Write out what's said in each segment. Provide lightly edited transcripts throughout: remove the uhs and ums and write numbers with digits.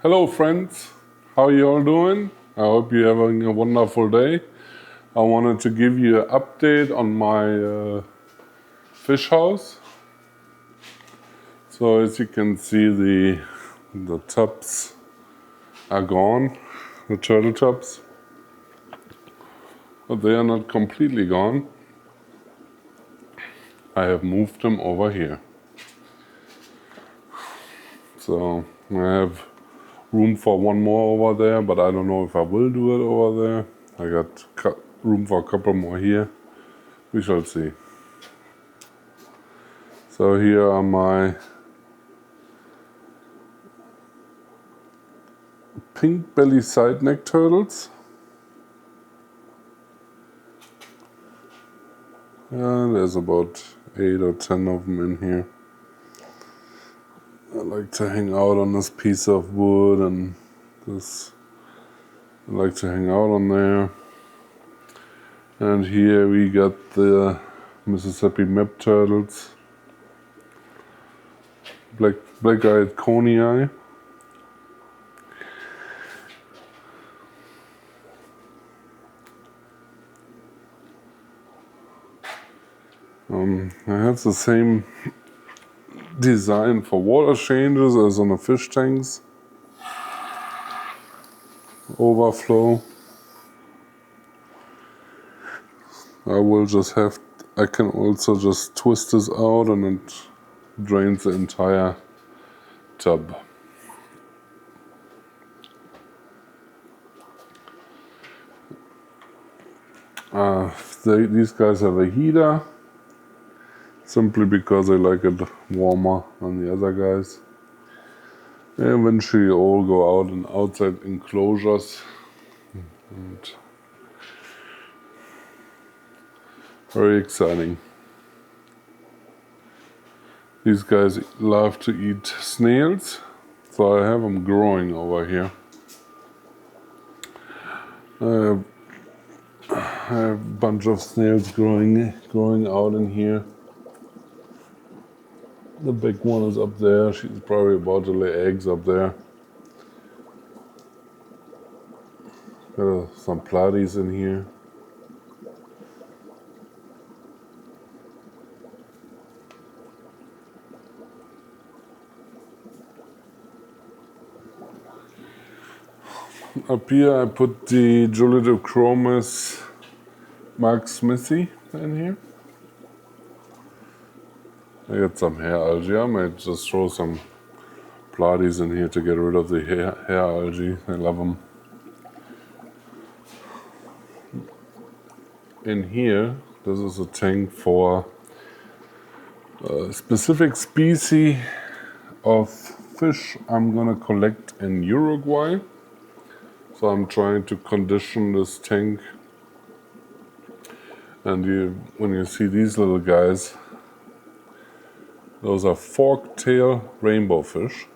Hello friends, how you all doing? I hope you're having a wonderful day. I wanted to give you an update on my fish house. So as you can see, the tubs are gone, the turtle tubs, but they are not completely gone. I have moved them over here. So I have room for one more over there, but I don't know if I will do it over there. I got room for a couple more here. We shall see. So here are my pink belly sideneck turtles. There's about 8 or 10 of them in here. I like to hang out on this piece of wood, and this I like to hang out on there. And here we got the Mississippi map turtles, black-eyed coney eye. I have the same design for water changes as on the fish tanks. Overflow. I can also just twist this out and it drains the entire tub. These guys have a heater, simply because I like it warmer than the other guys. They eventually all go out in outside enclosures, and very exciting. These guys love to eat snails, so I have them growing over here. I have a bunch of snails growing out in here. The big one is up there. She's probably about to lay eggs up there. Got some platies in here. Up here I put the Julidochromis Mark Smithy in here. I got some hair algae. I might just throw some platies in here to get rid of the hair algae. I love them. In here, this is a tank for a specific species of fish I'm gonna collect in Uruguay. So I'm trying to condition this tank. And when you see these little guys, those are fork-tail rainbow fish.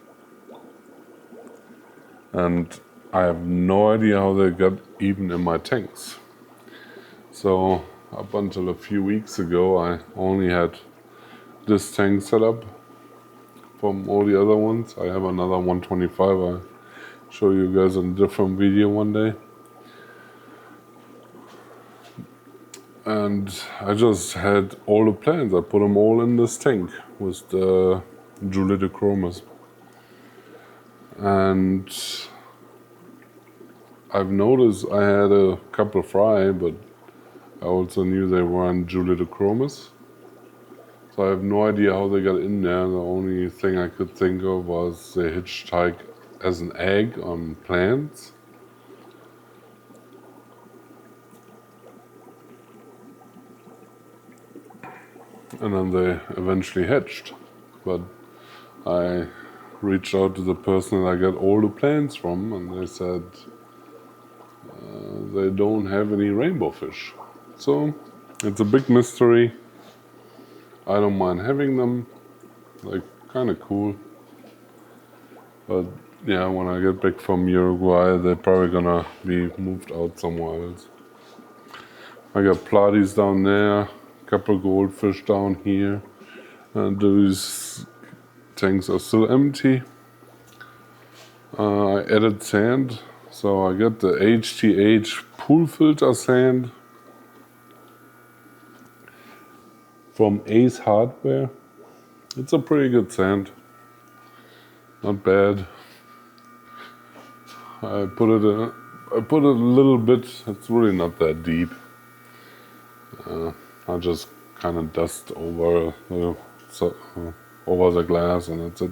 And I have no idea how they got even in my tanks. So up until a few weeks ago, I only had this tank set up from all the other ones. I have another 125. I'll show you guys in a different video one day. And I just had all the plants. I put them all in this tank with the Julidochromis. And I've noticed I had a couple fry, but I also knew they weren't Julidochromis. So I have no idea how they got in there. The only thing I could think of was they hitchhiked as an egg on plants. And then they eventually hatched. But I reached out to the person that I got all the plants from, and they said they don't have any rainbow fish. So it's a big mystery. I don't mind having them, like kind of cool. But yeah, when I get back from Uruguay, they're probably gonna be moved out somewhere else. I got platies down there, couple goldfish down here, and those tanks are still empty. I added sand, so I got the HTH pool filter sand from Ace Hardware. It's a pretty good sand, not bad. I put it a little bit. It's really not that deep. I just kind of dust over over the glass, and that's it.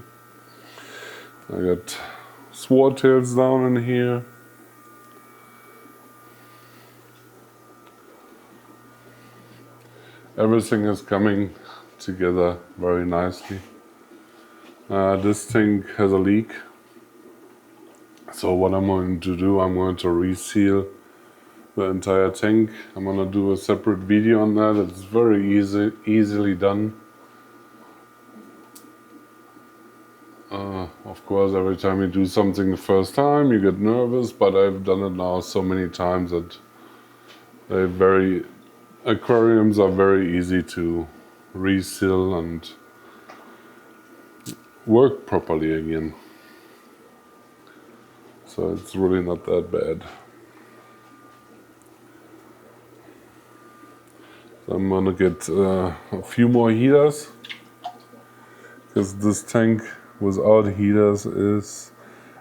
I got swordtails down in here. Everything is coming together very nicely. This tank has a leak. So what I'm going to do, I'm going to reseal the entire tank. I'm going to do a separate video on that. It's very easily done. Of course, every time you do something the first time, you get nervous, but I've done it now so many times that aquariums are very easy to reseal and work properly again. So it's really not that bad. So I'm gonna get a few more heaters, because this tank without heaters is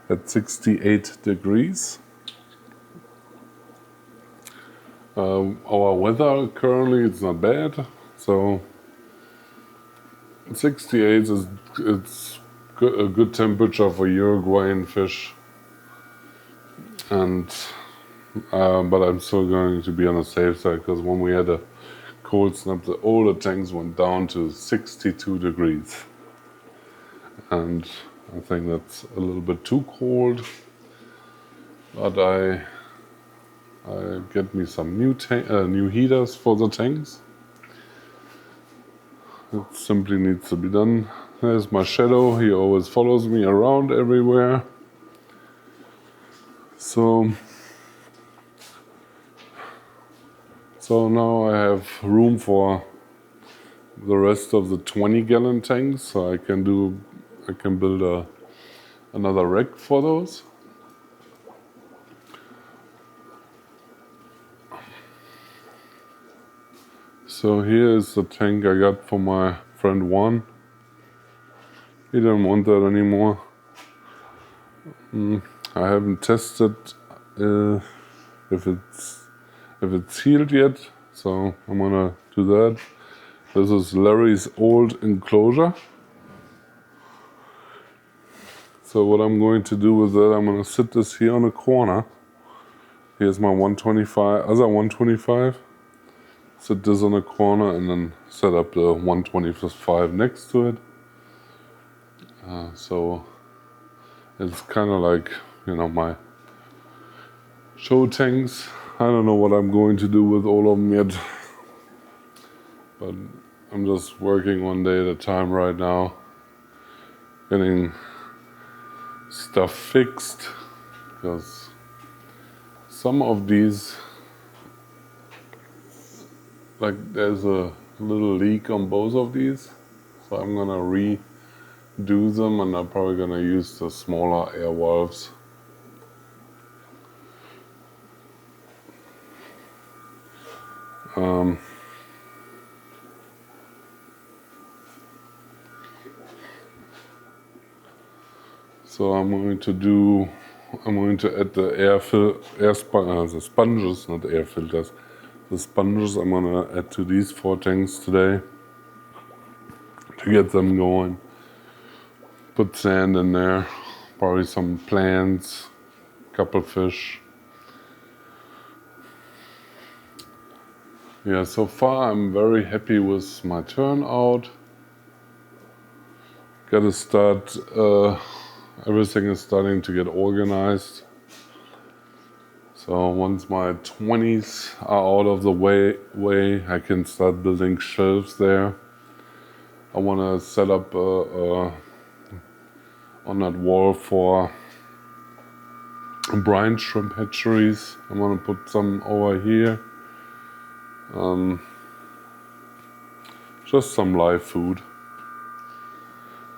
at 68 degrees. Our weather currently, it's not bad, so 68 is a good temperature for Uruguayan fish. And but I'm still going to be on the safe side, because when we had a cold snap, all the tanks went down to 62 degrees. And I think that's a little bit too cold. But I get me some new heaters for the tanks. It simply needs to be done. There's my shadow. He always follows me around everywhere. So now I have room for the rest of the 20-gallon tanks, so I can build another rack for those. So here is the tank I got from my friend Juan. He didn't want that anymore. I haven't tested if it's sealed yet, so I'm gonna do that. This is Larry's old enclosure. So what I'm going to do with that, I'm gonna sit this here on a corner. Here's my 125, other 125. Sit this on a corner and then set up the 125 next to it. So it's kind of like, my show tanks. I don't know what I'm going to do with all of them yet, but I'm just working one day at a time right now, getting stuff fixed, because some of these, like there's a little leak on both of these, so I'm gonna redo them, and I'm probably gonna use the smaller air valves. So I'm going to add the sponges, not air filters. The sponges I'm gonna add to these 4 tanks today to get them going. Put sand in there, probably some plants, couple fish. Yeah, so far I'm very happy with my turnout. Gotta start, everything is starting to get organized. So once my 20s are out of the way, I can start building shelves there. I want to set up on that wall for brine shrimp hatcheries. I want to put some over here. Just some live food.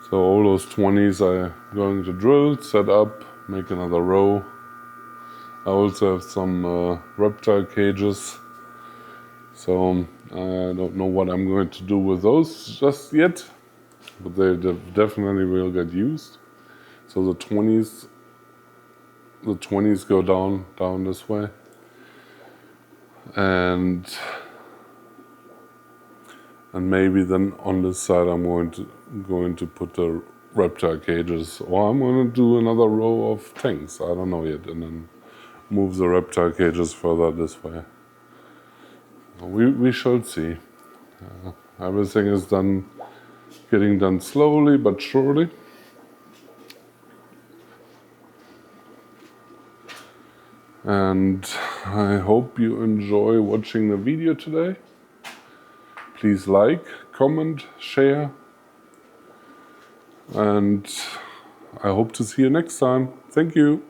So all those 20s I'm going to drill, set up, make another row. I also have some reptile cages, so I don't know what I'm going to do with those just yet, but they definitely will get used. So the 20s go down this way, and maybe then on this side I'm going to put the reptile cages, or I'm going to do another row of tanks. I don't know yet, and then move the reptile cages further this way. We shall see. Everything is getting done slowly but surely. And I hope you enjoy watching the video today. Please like, comment, share, and I hope to see you next time. Thank you.